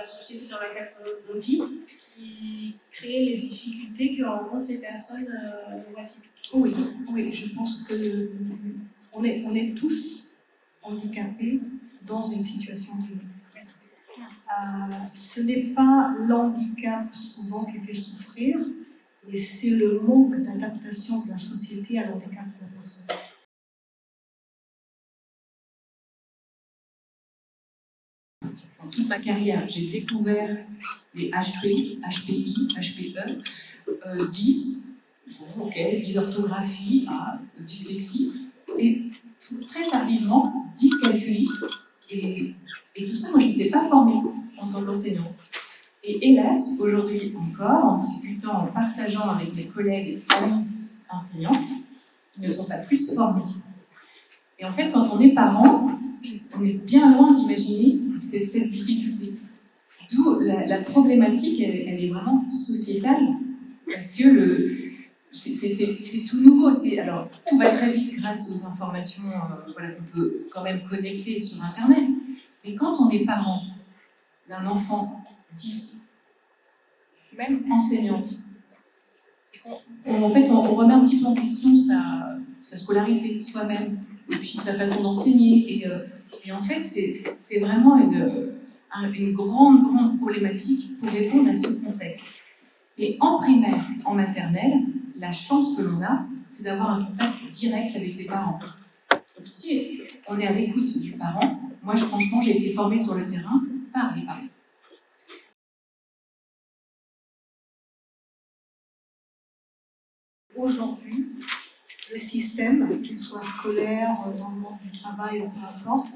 société dans laquelle on vit qui crée les difficultés que rencontrent ces personnes neuroatypiques? Oui, oui, je pense qu'on est tous handicapés dans une situation de vie. Ce n'est pas l'handicap souvent qui fait souffrir, mais c'est le manque d'adaptation de la société à l'handicap de la personne. Dans toute ma carrière, j'ai découvert les HP, HPI, HPE, 10, bon, ok, dysorthographie, dyslexie, et très tardivement, dyscalculie, et tout ça, moi je n'étais pas formée en tant qu'enseignante. Et hélas, aujourd'hui encore, en discutant, en partageant avec mes collègues amis enseignants, ils ne sont pas plus formés. Et en fait, quand on est parent, on est bien loin d'imaginer cette difficulté. D'où la problématique, elle est vraiment sociétale, parce que c'est tout nouveau. Alors, tout va très vite grâce aux informations qu'on peut quand même connecter sur Internet. Mais quand on est parent d'un enfant 10, même enseignante, en fait, on remet un petit peu en question sa scolarité soi-même, et puis sa façon d'enseigner. Et en fait, c'est vraiment une grande problématique pour répondre à ce contexte. Et en primaire, en maternelle, la chance que l'on a, c'est d'avoir un contact direct avec les parents. Donc si on est à l'écoute du parent, moi franchement, j'ai été formée sur le terrain par les parents. Aujourd'hui, le système, qu'il soit scolaire, dans le monde du travail ou peu importe,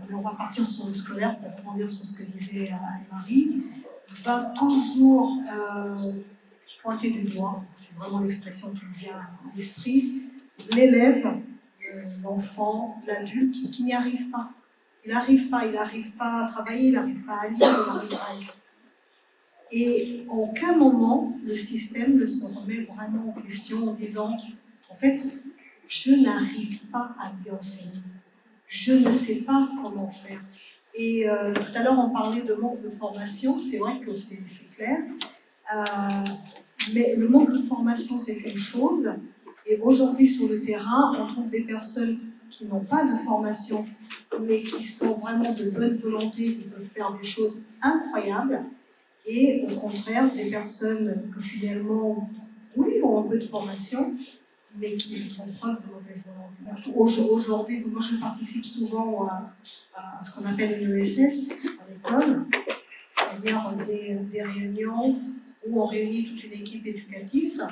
mais on va partir sur le scolaire pour rebondir sur ce que disait Anne-Marie, va toujours pointer du doigt, c'est vraiment l'expression qui me vient à l'esprit, l'élève, l'enfant, l'adulte qui n'y arrive pas. Il n'arrive pas à travailler, il n'arrive pas à lire, il n'arrive pas à écrire. Et en aucun moment, le système ne se remet vraiment en question en disant « En fait, je n'arrive pas à lui enseigner. Je ne sais pas comment faire. » Et tout à l'heure, on parlait de manque de formation. C'est vrai que c'est clair. Mais le manque de formation, c'est quelque chose. Et aujourd'hui, sur le terrain, on trouve des personnes qui n'ont pas de formation, mais qui sont vraiment de bonne volonté, qui peuvent faire des choses incroyables. Et au contraire, des personnes que finalement, oui, ont un peu de formation, mais qui font preuve de mauvaise volonté. Aujourd'hui, moi je participe souvent à ce qu'on appelle une ESS à l'école, c'est-à-dire des réunions où on réunit toute une équipe éducative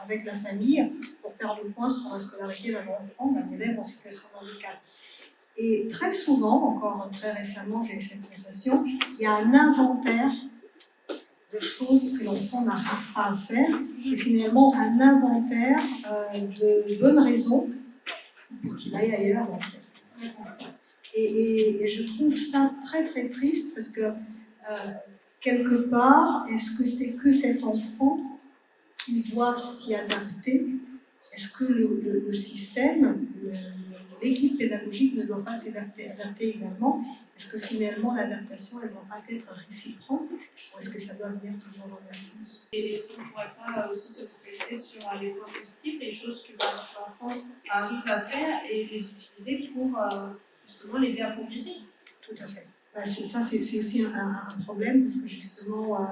avec la famille pour faire le point sur la scolarité d'un enfant, d'un élève en situation de handicap. Et très souvent, encore très récemment, j'ai eu cette sensation, il y a un inventaire de choses que l'enfant n'arrive pas à faire, et finalement un inventaire de bonnes raisons pour qu'il aille ailleurs. En fait. Et je trouve ça très très triste parce que quelque part, est-ce que c'est que cet enfant qui doit s'y adapter? Est-ce que le système, l'équipe pédagogique ne doit pas s'adapter également? Est-ce que finalement l'adaptation elle ne doit pas être réciproque ou est-ce que ça doit venir toujours dans le même sens? Et est-ce qu'on ne pourrait pas aussi se focaliser sur les points positifs, les choses que l'enfant arrive à faire et les utiliser pour justement l'aider à progresser? Tout à fait. Ça, c'est aussi un problème parce que justement,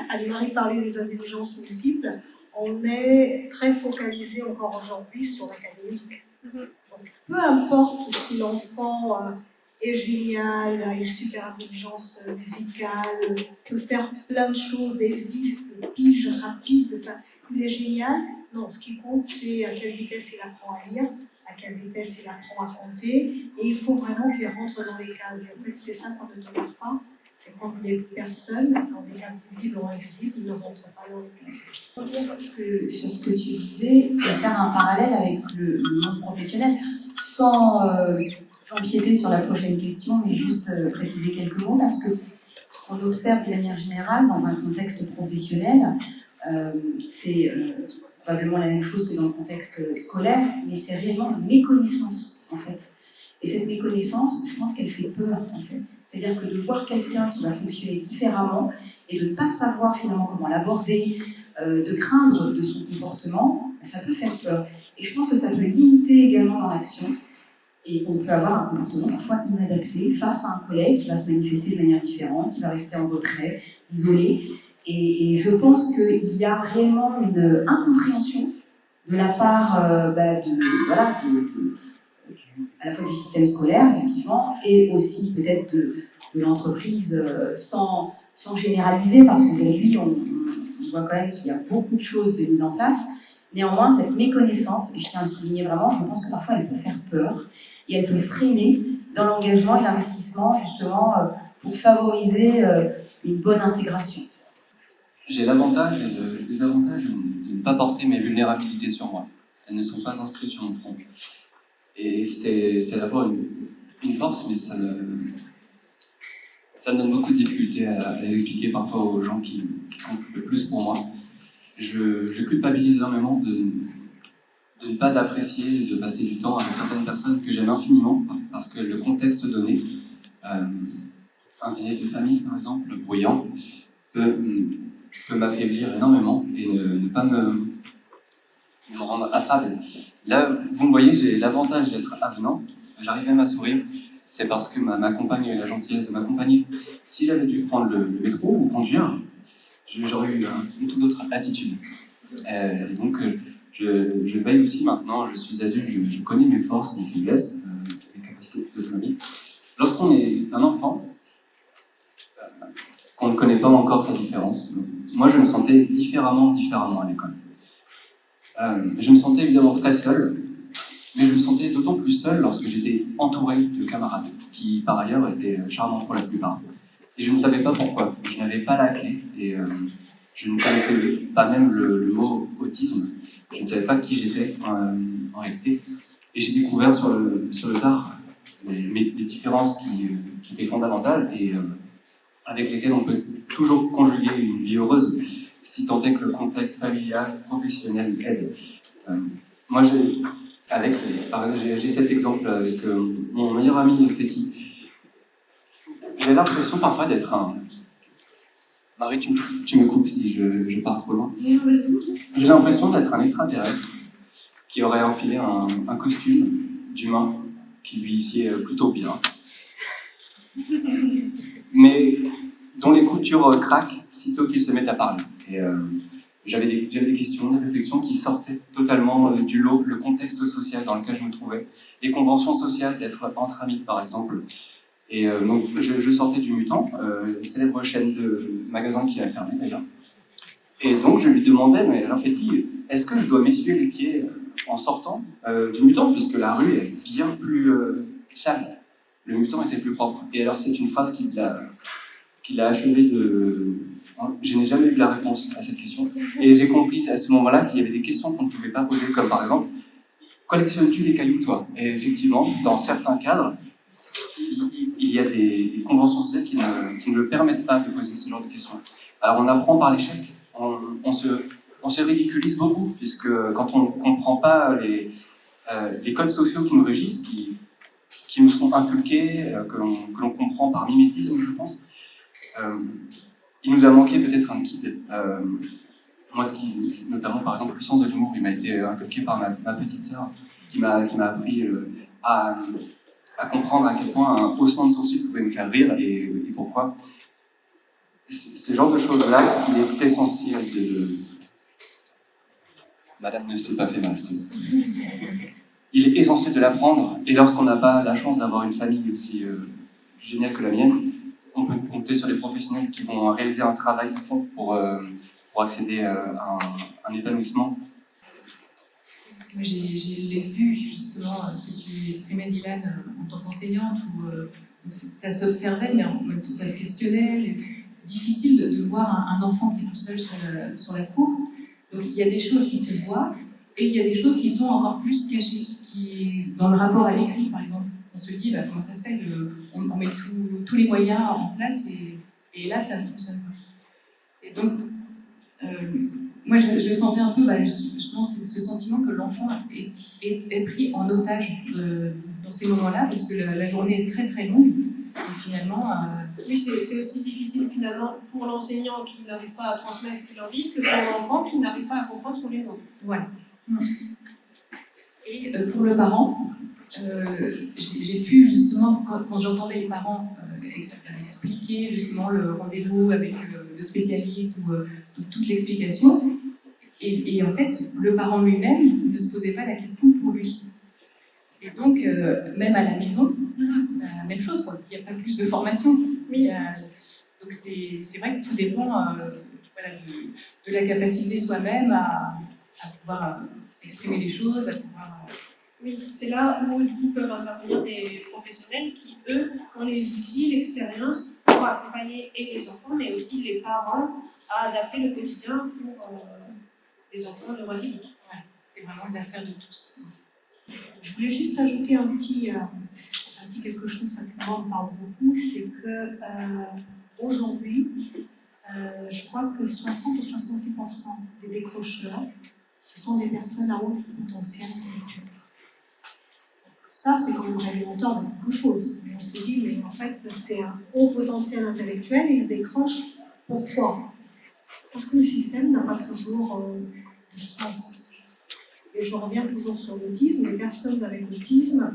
Anne-Marie parlait des intelligences multiples. On est très focalisé encore aujourd'hui sur l'académique. Donc, peu importe si l'enfant est génial, a une super intelligence musicale, peut faire plein de choses, est vif, pige, rapide, enfin, il est génial. Non, ce qui compte, c'est à quelle vitesse il apprend à lire, à quelle vitesse il apprend à compter, et il faut vraiment qu'il rentre dans les cases. Et en fait, c'est ça qu'on ne tolère pas, c'est quand les personnes, dans des cas visibles ou invisibles, ne rentrent pas dans les cases. Pour dire sur ce que tu disais, et faire un parallèle avec le monde professionnel, sans empiéter sur la prochaine question, mais juste préciser quelques mots, parce que ce qu'on observe de manière générale dans un contexte professionnel, c'est probablement la même chose que dans le contexte scolaire, mais c'est réellement une méconnaissance, en fait, Et cette méconnaissance, je pense qu'elle fait peur, en fait. C'est-à-dire que de voir quelqu'un qui va fonctionner différemment et de ne pas savoir finalement comment l'aborder, de craindre de son comportement, ça peut faire peur. Et je pense que ça peut limiter également dans l'action. Et on peut avoir un comportement parfois inadapté face à un collègue qui va se manifester de manière différente, qui va rester en retrait, isolé. Et je pense qu'il y a réellement une incompréhension de la part à la fois du système scolaire, effectivement, et aussi peut-être de l'entreprise, sans généraliser, parce qu'aujourd'hui, on voit quand même qu'il y a beaucoup de choses de mises en place. Néanmoins, cette méconnaissance, et je tiens à le souligner vraiment, je pense que parfois elle peut faire peur, et elle peut freiner dans l'engagement et l'investissement, justement, pour favoriser une bonne intégration. J'ai l'avantage et le désavantage de ne pas porter mes vulnérabilités sur moi. Elles ne sont pas inscrites sur mon front. Et c'est d'abord une force, mais ça me donne beaucoup de difficultés à les expliquer parfois aux gens qui comptent le plus pour moi. Je culpabilise énormément de ne pas apprécier, de passer du temps avec certaines personnes que j'aime infiniment, parce que le contexte donné, un dîner de famille par exemple, bruyant, peut m'affaiblir énormément et ne pas me rendre affable. Là, vous me voyez, j'ai l'avantage d'être avenant, j'arrive même à sourire, c'est parce que ma compagne a eu la gentillesse de m'accompagner. Si j'avais dû prendre le métro ou conduire, j'aurais eu une toute autre attitude. Donc, je veille aussi maintenant, je suis adulte, je connais mes forces, mes faiblesses, mes capacités d'autonomie. Lorsqu'on est un enfant, qu'on ne connaît pas encore sa différence, moi je me sentais différemment à l'école. Je me sentais évidemment très seul, mais je me sentais d'autant plus seul lorsque j'étais entouré de camarades, qui par ailleurs étaient charmants pour la plupart. Et je ne savais pas pourquoi, je n'avais pas la clé, et je ne connaissais pas même le mot autisme, je ne savais pas qui j'étais en réalité. Et j'ai découvert sur le tard les différences qui étaient fondamentales et avec lesquelles on peut toujours conjuguer une vie heureuse, si tant est que le contexte familial, professionnel aide. Moi, j'ai cet exemple avec mon meilleur ami Féti. J'ai l'impression parfois d'être un... Marie, tu me coupes si je pars trop loin. J'ai l'impression d'être un extraterrestre qui aurait enfilé un costume d'humain qui lui sied plutôt bien, mais dont les coutures craquent sitôt qu'il se met à parler. Et j'avais des questions, des réflexions qui sortaient totalement du lot, le contexte social dans lequel je me trouvais, les conventions sociales d'être entre amis par exemple. Et donc je sortais du Mutant, célèbre chaîne de magasins qui a fermé d'ailleurs. Et donc je lui demandais, mais alors Féti, est-ce que je dois m'essuyer les pieds en sortant du Mutant, puisque la rue est bien plus sale. Le Mutant était plus propre. Et alors c'est une phrase qui l'a achevé de... Je n'ai jamais eu la réponse à cette question. Et j'ai compris à ce moment-là qu'il y avait des questions qu'on ne pouvait pas poser, comme par exemple, collectionnes-tu les cailloux, toi? Et effectivement, dans certains cadres, il y a des conventions sociales qui ne le permettent pas de poser ce genre de questions. Alors on apprend par l'échec, on se ridiculise beaucoup, puisque quand on ne comprend pas les codes sociaux qui nous régissent, qui nous sont inculqués, que l'on comprend par mimétisme, je pense, il nous a manqué peut-être un guide. Moi, notamment par exemple le sens de l'humour, il m'a été inculqué par ma petite sœur, qui m'a appris à comprendre à quel point un haussement de sourcil pouvait me faire rire et pourquoi. Ce genre de choses-là, il est essentiel de... Madame ne s'est pas fait mal. Il est essentiel de l'apprendre, et lorsqu'on n'a pas la chance d'avoir une famille aussi géniale que la mienne, on peut compter sur les professionnels qui vont réaliser un travail de fond pour accéder à un épanouissement. Moi, je l'ai vu justement, ce que tu exprimais, Dylan, en tant qu'enseignante, où ça s'observait, mais en même temps ça se questionnait. Difficile de voir un enfant qui est tout seul sur la cour. Donc il y a des choses qui se voient, et il y a des choses qui sont encore plus cachées, dans le rapport à l'écrit, par exemple. On se dit, comment ça se fait, on met tous les moyens en place, et là, ça ne fonctionne pas. Et donc, moi, je sentais un peu justement ce sentiment que l'enfant est pris en otage dans ces moments-là, parce que la journée est très très longue, et finalement... Oui, c'est aussi difficile finalement pour l'enseignant qui n'arrive pas à transmettre ce qu'il a envie que pour l'enfant qui n'arrive pas à comprendre ce qu'on lui demande. Voilà. Et pour le parent, j'ai pu justement, quand j'entendais les parents expliquer justement le rendez-vous avec le spécialiste ou toute l'explication, et en fait, le parent lui-même ne se posait pas la question pour lui. Et donc, même à la maison, même chose, quoi. Il n'y a pas plus de formation. Oui. Donc c'est vrai que tout dépend voilà, de la capacité soi-même à pouvoir exprimer les choses, à pouvoir... Oui, c'est là où du coup peuvent intervenir des professionnels qui, eux, ont les outils, l'expérience pour accompagner et les enfants, mais aussi les parents à adapter le quotidien pour les enfants neurotypiques. Ouais, c'est vraiment une affaire de tous. Je voulais juste ajouter un petit quelque chose que moi me parle beaucoup, c'est que aujourd'hui, je crois que 60 ou 70% des décrocheurs, ce sont des personnes à haut potentiel intellectuel. Ça, c'est quand même révélateur de beaucoup de choses. On se dit, mais en fait, c'est un haut potentiel intellectuel et il décroche. Pourquoi? Parce que le système n'a pas toujours de sens. Et je reviens toujours sur l'autisme. Les personnes avec autisme,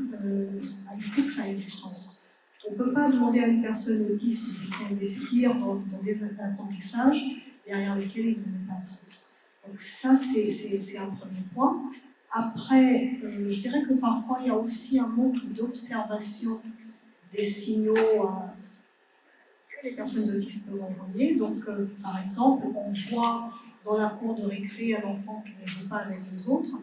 il faut que ça ait du sens. On ne peut pas demander à une personne autiste de s'investir dans des apprentissages derrière lesquels il n'y a pas de sens. Donc ça, c'est un premier point. Après, je dirais que parfois, il y a aussi un manque d'observation des signaux que les personnes autistes peuvent envoyer. Donc, par exemple, on voit dans la cour de récré un enfant qui ne joue pas avec les autres,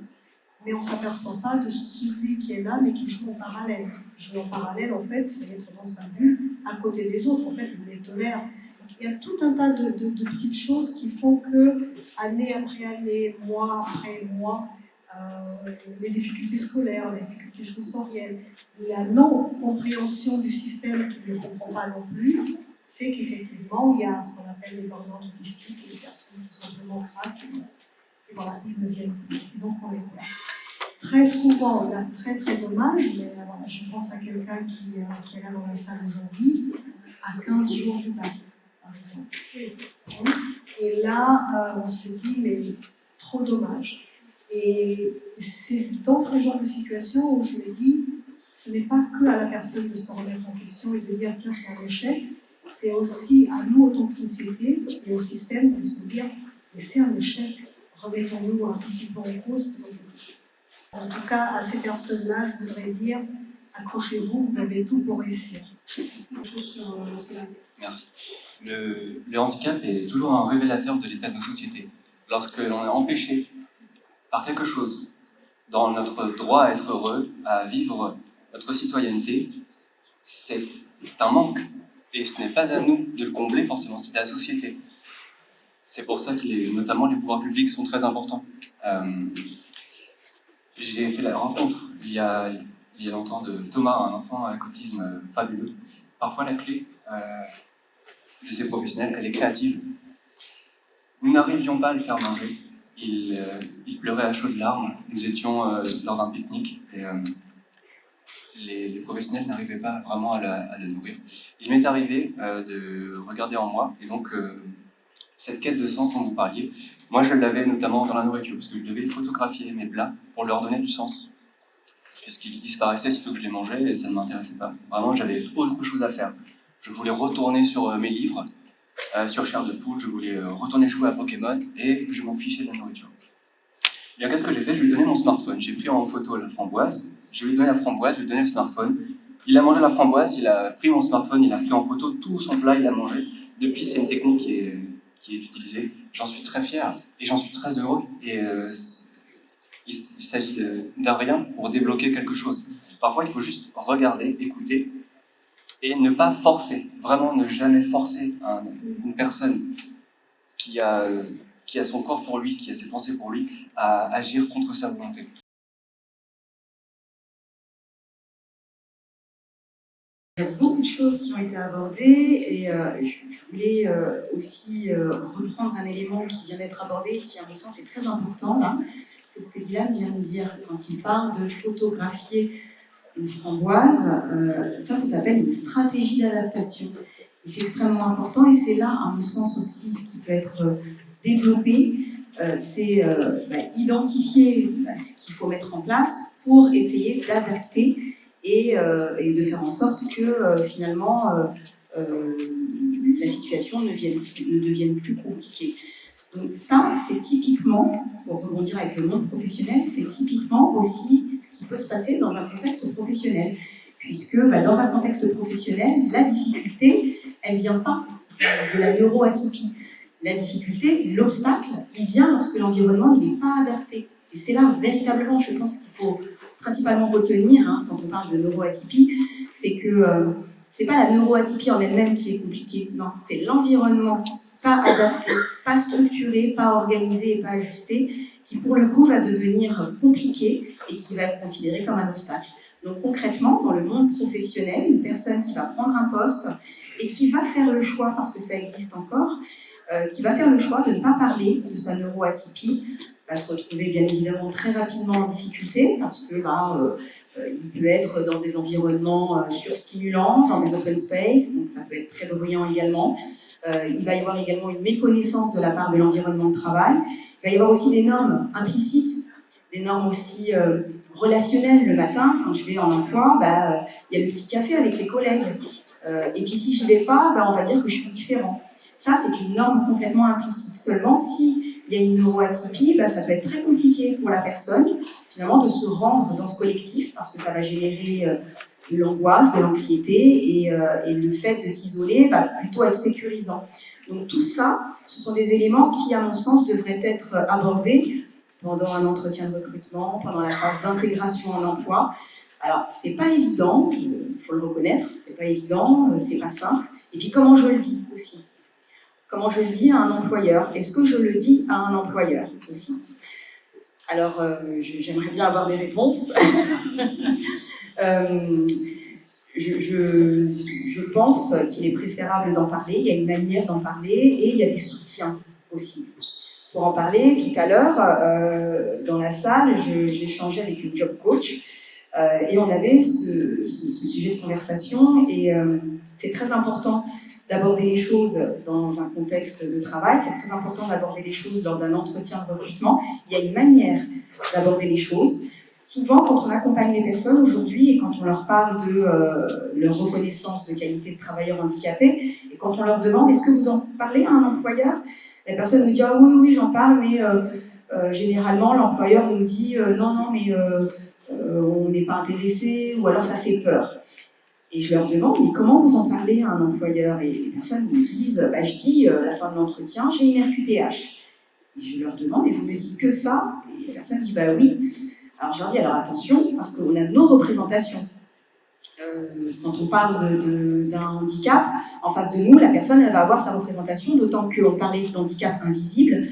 mais on ne s'aperçoit pas de celui qui est là, mais qui joue en parallèle. Jouer en parallèle, en fait, c'est être dans sa bulle à côté des autres. En fait, vous les tolère. Donc, il y a tout un tas de petites choses qui font que, année après année, mois après mois, les difficultés scolaires, les difficultés sensorielles, la non-compréhension du système qui ne comprend pas non plus, fait qu'effectivement, il y a ce qu'on appelle les burn-out autistiques, et les personnes tout simplement craquent, et voilà, ils ne viennent plus. Donc, on les voit. Très souvent, là, très très dommage, mais voilà, je pense à quelqu'un qui est là dans la salle aujourd'hui, à 15 jours du bac, par exemple. Et là, on se dit, mais trop dommage. Et c'est dans ce genre de situation où je me dis, ce n'est pas que à la personne de se remettre en question et de dire tiens, c'est un échec, c'est aussi à nous, en tant que société et au système, de se dire mais c'est un échec, remettons-nous un petit peu en cause, faisons quelque chose. En tout cas, à ces personnes-là, je voudrais dire accrochez-vous, vous avez tout pour réussir. Merci. Le handicap est toujours un révélateur de l'état de nos sociétés. Lorsque l'on est empêché par quelque chose dans notre droit à être heureux, à vivre notre citoyenneté, c'est un manque. Et ce n'est pas à nous de le combler forcément, c'est à la société. C'est pour ça que notamment les pouvoirs publics sont très importants. J'ai fait la rencontre il y a longtemps de Thomas, un enfant avec autisme fabuleux. Parfois la clé de ces professionnels, elle est créative. Nous n'arrivions pas à le faire manger. Il pleurait à chaudes larmes. Nous étions lors d'un pique-nique et les professionnels n'arrivaient pas vraiment à le nourrir. Il m'est arrivé de regarder en moi, et donc cette quête de sens dont vous parliez, moi je l'avais notamment dans la nourriture, parce que je devais photographier mes plats pour leur donner du sens. Puisqu'ils disparaissaient sitôt que je les mangeais et ça ne m'intéressait pas. Vraiment, j'avais autre chose à faire. Je voulais retourner sur mes livres, sur Chair de Poule, je voulais retourner jouer à Pokémon et je m'en fichais de la nourriture. Et bien, qu'est-ce que j'ai fait? Je lui ai donné mon smartphone. J'ai pris en photo la framboise, je lui ai donné la framboise, je lui ai donné le smartphone. Il a mangé la framboise, il a pris mon smartphone, il a pris en photo tout son plat, il a mangé. Depuis, c'est une technique qui est utilisée. J'en suis très fier et j'en suis très heureux. Et il s'agit d'un rien pour débloquer quelque chose. Parfois, il faut juste regarder, écouter et ne pas forcer. Vraiment, ne jamais forcer une personne qui a son corps pour lui, qui a ses pensées pour lui, à agir contre sa volonté. Il y a beaucoup de choses qui ont été abordées et je voulais aussi reprendre un élément qui vient d'être abordé, qui à mon sens est très important là. C'est ce que Dylan vient de dire quand il parle de photographier une framboise, ça s'appelle une stratégie d'adaptation. Et c'est extrêmement important, et c'est là, à mon sens aussi, ce qui peut être développé, c'est identifier ce qu'il faut mettre en place pour essayer d'adapter et de faire en sorte que finalement la situation ne devienne plus compliquée. Donc ça, c'est typiquement, pour rebondir avec le monde professionnel, c'est typiquement aussi ce qui peut se passer dans un contexte professionnel. Puisque dans un contexte professionnel, la difficulté, elle ne vient pas de la neuroatypie. La difficulté, l'obstacle, il vient lorsque l'environnement n'est pas adapté. Et c'est là, véritablement, je pense qu'il faut principalement retenir, quand on parle de neuroatypie, c'est que c'est pas la neuroatypie en elle-même qui est compliquée, non, c'est l'environnement pas adapté, pas structuré, pas organisé et pas ajusté, qui pour le coup va devenir compliqué et qui va être considéré comme un obstacle. Donc concrètement, dans le monde professionnel, une personne qui va prendre un poste et qui va faire le choix, parce que ça existe encore, qui va faire le choix de ne pas parler de sa neuroatypie, va se retrouver bien évidemment très rapidement en difficulté, parce que il peut être dans des environnements surstimulants, dans des open space, donc ça peut être très bruyant également. Il va y avoir également une méconnaissance de la part de l'environnement de travail. Il va y avoir aussi des normes implicites, des normes aussi relationnelles. Le matin, quand je vais en emploi, il y a le petit café avec les collègues. Et puis si je n'y vais pas, on va dire que je suis différent. Ça, c'est une norme complètement implicite. Seulement, s'il y a une neuroatypie, ça peut être très compliqué pour la personne, finalement, de se rendre dans ce collectif, parce que ça va générer de l'angoisse, de l'anxiété, et le fait de s'isoler va plutôt être sécurisant. Donc tout ça, ce sont des éléments qui, à mon sens, devraient être abordés pendant un entretien de recrutement, pendant la phase d'intégration en emploi. Alors, c'est pas évident, il faut le reconnaître, c'est pas évident, c'est pas simple. Et puis, comment je le dis aussi? Comment je le dis à un employeur? Est-ce que je le dis à un employeur aussi? Alors, j'aimerais bien avoir des réponses. Je pense qu'il est préférable d'en parler, il y a une manière d'en parler et il y a des soutiens aussi. Pour en parler, tout à l'heure, dans la salle, j'échangeais avec une job coach et on avait ce sujet de conversation et c'est très important d'aborder les choses dans un contexte de travail, c'est très important d'aborder les choses lors d'un entretien de recrutement. Il y a une manière d'aborder les choses. Souvent, quand on accompagne les personnes aujourd'hui et quand on leur parle de leur reconnaissance de qualité de travailleur handicapé, et quand on leur demande « est-ce que vous en parlez à un employeur ?» La personne nous dit « ah oui, j'en parle, mais généralement, l'employeur nous dit « non, mais on n'est pas intéressé » ou alors « ça fait peur ». Et je leur demande, mais comment vous en parlez à un employeur? Et les personnes me disent, je dis à la fin de l'entretien, j'ai une RQTH. Et je leur demande, et vous me dites que ça? Et la personne dit, oui. Alors je leur dis, alors attention, parce qu'on a nos représentations. Quand on parle d'un handicap, en face de nous, la personne, elle va avoir sa représentation, d'autant qu'on parlait d'handicap invisible.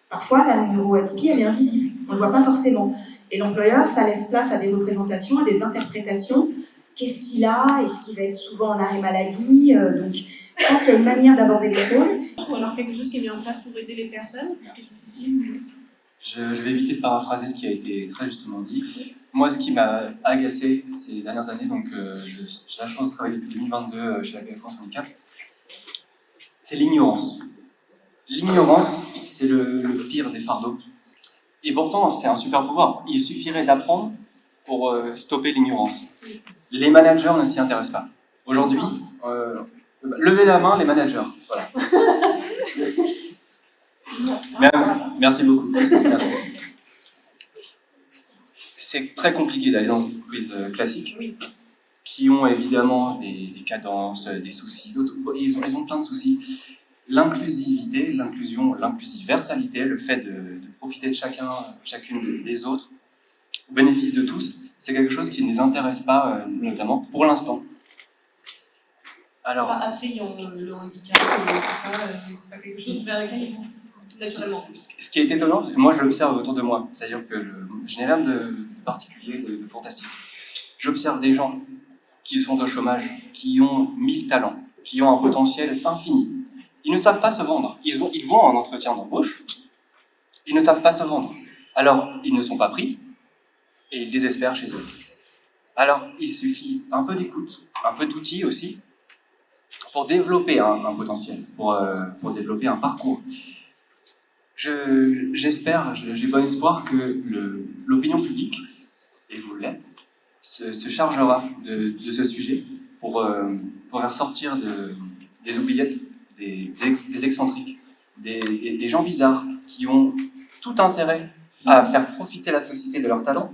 Parfois, la neuroatypie, elle est invisible, on ne le voit pas forcément. Et l'employeur, ça laisse place à des représentations, à des interprétations. Qu'est-ce qu'il a? Est-ce qu'il va être souvent en arrêt maladie? Donc, je pense qu'il y a une manière d'aborder les choses. Ou alors quelque chose qui est mis en place pour aider les personnes. Je vais éviter de paraphraser ce qui a été très justement dit. Moi, ce qui m'a agacé ces dernières années, donc j'ai la chance de travailler depuis 2022 chez la France Handicap, c'est l'ignorance. L'ignorance, c'est le pire des fardeaux. Et pourtant, c'est un super pouvoir. Il suffirait d'apprendre pour stopper l'ignorance. Les managers ne s'y intéressent pas. Aujourd'hui, levez la main, les managers. Voilà. Merci beaucoup. Merci. C'est très compliqué d'aller dans une entreprise classique, qui ont évidemment des cadences, des soucis, ils ont plein de soucis. L'inclusivité, l'inclusion, l'inclusiversalité, le fait de profiter de chacune des autres, au bénéfice de tous, c'est quelque chose qui ne les intéresse pas, notamment pour l'instant. Alors, c'est pas attrayant le handicap, tout ça, c'est pas quelque chose vers lequel ils vont naturellement. Ce qui est étonnant, moi je l'observe autour de moi, c'est-à-dire que je n'ai rien de particulier, de fantastique. J'observe des gens qui sont au chômage, qui ont 1000 talents, qui ont un potentiel infini. Ils ne savent pas se vendre. Ils vont en entretien d'embauche, ils ne savent pas se vendre. Alors, ils ne sont pas pris, et ils désespèrent chez eux. Alors, il suffit un peu d'écoute, un peu d'outils aussi, pour développer un potentiel, pour développer un parcours. J'espère, j'ai bon espoir que l'opinion publique, et vous l'êtes, se chargera de ce sujet pour faire sortir des oubliettes, des excentriques, des gens bizarres qui ont tout intérêt à faire profiter la société de leurs talents.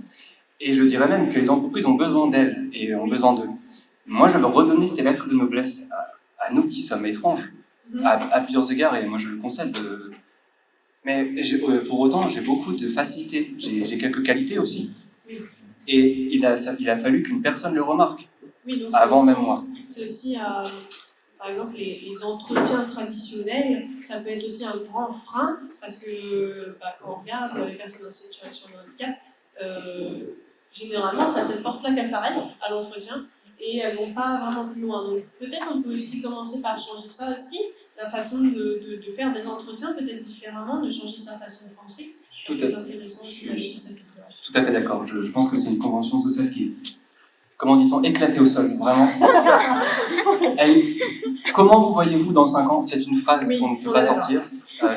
Et je dirais même que les entreprises ont besoin d'elles et ont besoin d'eux. Moi, je veux redonner ces lettres de noblesse à nous qui sommes étranges, à plusieurs égards, et moi je le concède. Mais pour autant, j'ai beaucoup de facilité, j'ai quelques qualités aussi. Et il a fallu qu'une personne le remarque, Oui, donc avant même moi. C'est aussi, par exemple, les entretiens traditionnels, ça peut être aussi un grand frein, parce que quand on regarde les personnes en situation de handicap, généralement, c'est à cette porte-là qu'elles s'arrêtent, à l'entretien, et elles vont pas vraiment plus loin. Donc peut-être on peut aussi commencer par changer ça aussi, la façon de faire des entretiens peut-être différemment, de changer sa façon de penser. Tout C'est intéressant aussi d'aller sur cette question. Tout à fait d'accord. Je pense que c'est une convention sociale qui est, comment dit-on, éclatée au sol, vraiment. Comment vous voyez-vous dans 5 ans? C'est une phrase qu'on ne peut pas sortir.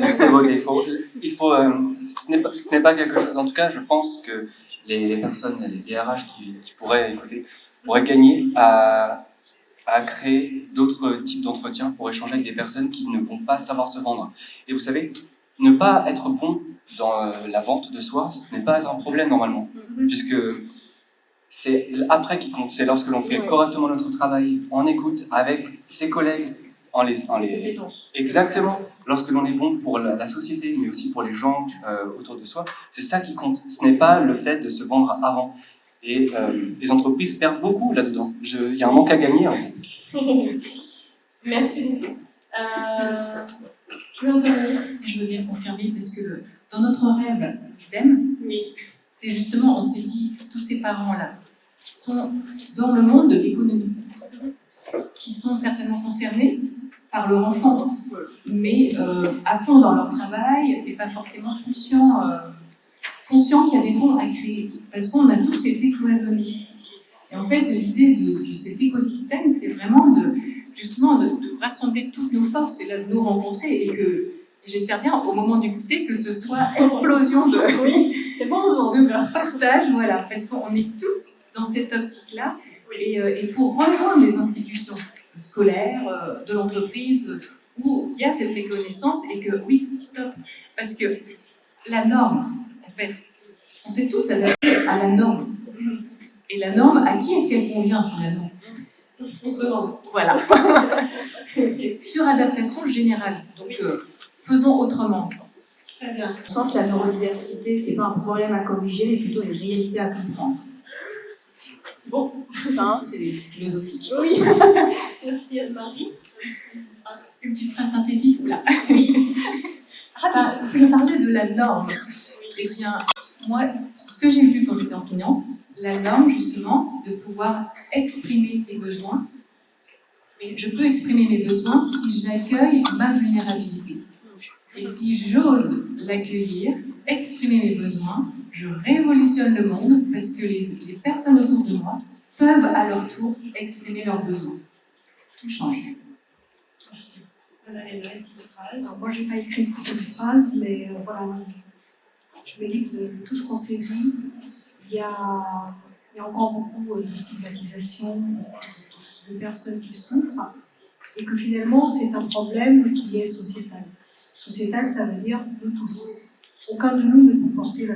Listez vos défauts. Ce n'est pas quelque chose. En tout cas, je pense que les personnes, les DRH qui pourraient écouter, pourraient gagner à créer d'autres types d'entretiens pour échanger avec des personnes qui ne vont pas savoir se vendre. Et vous savez, ne pas être bon dans la vente de soi, ce n'est pas un problème normalement, puisque c'est après qui compte, c'est lorsque l'on fait correctement notre travail, en écoute avec ses collègues, exactement, lorsque l'on est bon pour la société, mais aussi pour les gens autour de soi, c'est ça qui compte. Ce n'est pas le fait de se vendre avant. Et les entreprises perdent beaucoup là-dedans. Il y a un manque à gagner. En fait. Merci beaucoup. Tu veux intervenir? Je veux bien confirmer parce que dans notre rêve thème, c'est justement, on s'est dit, tous ces parents-là qui sont dans le monde de l'économie, qui sont certainement concernés par leur enfant, mais à fond dans leur travail et pas forcément conscient qu'il y a des ponts à créer, parce qu'on a tous été cloisonnés. Et en fait, l'idée de cet écosystème, c'est vraiment justement de rassembler toutes nos forces et là, de nous rencontrer, et j'espère bien, au moment du goûter, que ce soit explosion de partage, voilà, parce qu'on est tous dans cette optique-là, et pour rejoindre les institutions scolaires, de l'entreprise, où il y a cette méconnaissance, et que oui, stop, parce que la norme, en fait, on s'est tous adaptés à la norme. Et la norme, à qui est-ce qu'elle convient finalement? On se demande. Voilà. Sur adaptation générale. Donc, faisons autrement. Très bien. Au sens, la neurodiversité, c'est pas un problème à corriger, mais plutôt une réalité à comprendre. C'est bon. C'est philosophique. Oui. Merci Anne-Marie. Une petite phrase synthétique, là. Oui. Je parlais de la norme. Eh bien, moi, ce que j'ai vu quand j'étais enseignante, la norme, justement, c'est de pouvoir exprimer ses besoins. Mais je peux exprimer mes besoins si j'accueille ma vulnérabilité. Et si j'ose l'accueillir, exprimer mes besoins, je révolutionne le monde parce que les personnes autour de moi peuvent à leur tour exprimer leurs besoins. Tout change. Merci. Une petite phrase. Alors, moi, je n'ai pas écrit beaucoup de phrases, mais voilà, je me dis que de tout ce qu'on s'est dit, il y a encore beaucoup de stigmatisation de personnes qui souffrent, et que finalement, c'est un problème qui est sociétal. Sociétal, ça veut dire de tous. Aucun de nous ne peut porter la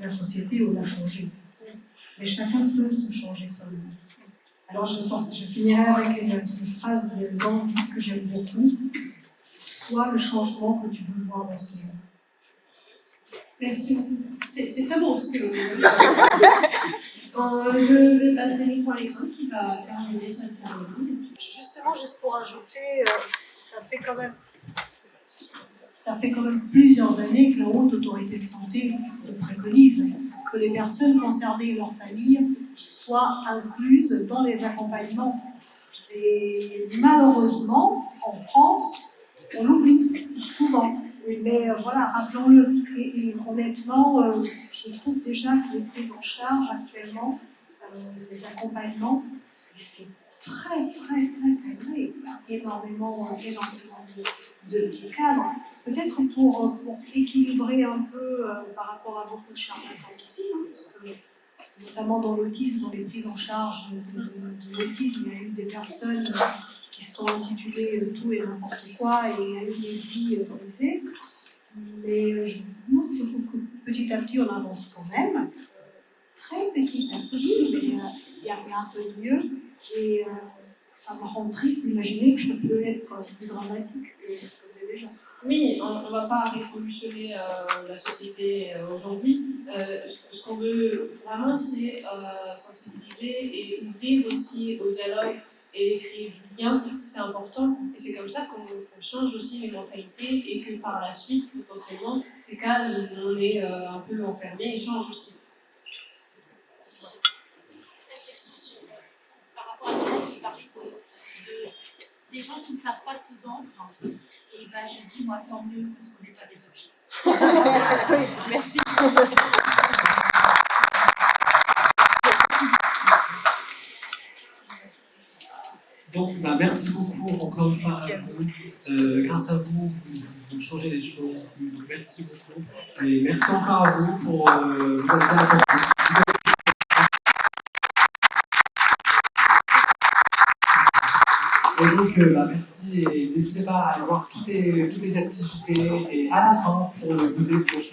société ou la changer. Mais chacun peut se changer soi-même. Alors, je finirai avec une phrase de Gandhi que j'aime beaucoup. Sois le changement que tu veux voir dans ce monde. Merci. C'est très bon ce que vous dites. Je vais passer le micro à Alexandre qui va terminer cette cérémonie. Justement, juste pour ajouter, ça fait quand même plusieurs années que la Haute Autorité de Santé préconise que les personnes concernées et leurs familles soient incluses dans les accompagnements. Et malheureusement, en France, on l'oublie souvent. Mais voilà, rappelons-le. Et honnêtement, je trouve déjà que les prises en charge actuellement des accompagnements, et c'est très cadré. Il y a énormément de cadres. Peut-être pour équilibrer un peu par rapport à votre charlatan ici, hein, parce que notamment dans l'autisme, dans les prises en charge de l'autisme, il y a eu des personnes qui se sont intitulées tout et n'importe quoi et il y a eu des vies brisées. Mais je trouve que petit à petit on avance quand même, très petit à petit, mais il y a un peu mieux. Et ça me rend triste d'imaginer que ça peut être plus dramatique que ce que c'est déjà. Oui, on ne va pas révolutionner la société aujourd'hui. Ce qu'on veut vraiment, c'est sensibiliser et ouvrir aussi au dialogue et créer du lien. C'est important et c'est comme ça qu'on change aussi les mentalités et que par la suite, potentiellement, ces cas où on est un peu enfermés, ils changent aussi. Par rapport à ce que tu parlais des gens qui ne savent pas se vendre, et ben je dis moi tant mieux parce qu'on n'est pas des objets. Merci. Donc, merci beaucoup encore une fois à vous. Grâce à vous, vous changez les choses. Merci beaucoup. Et merci encore à vous pour vous avoir attendu. Et donc, merci et n'hésitez pas à aller voir toutes les activités et à la fin pour goûter pour le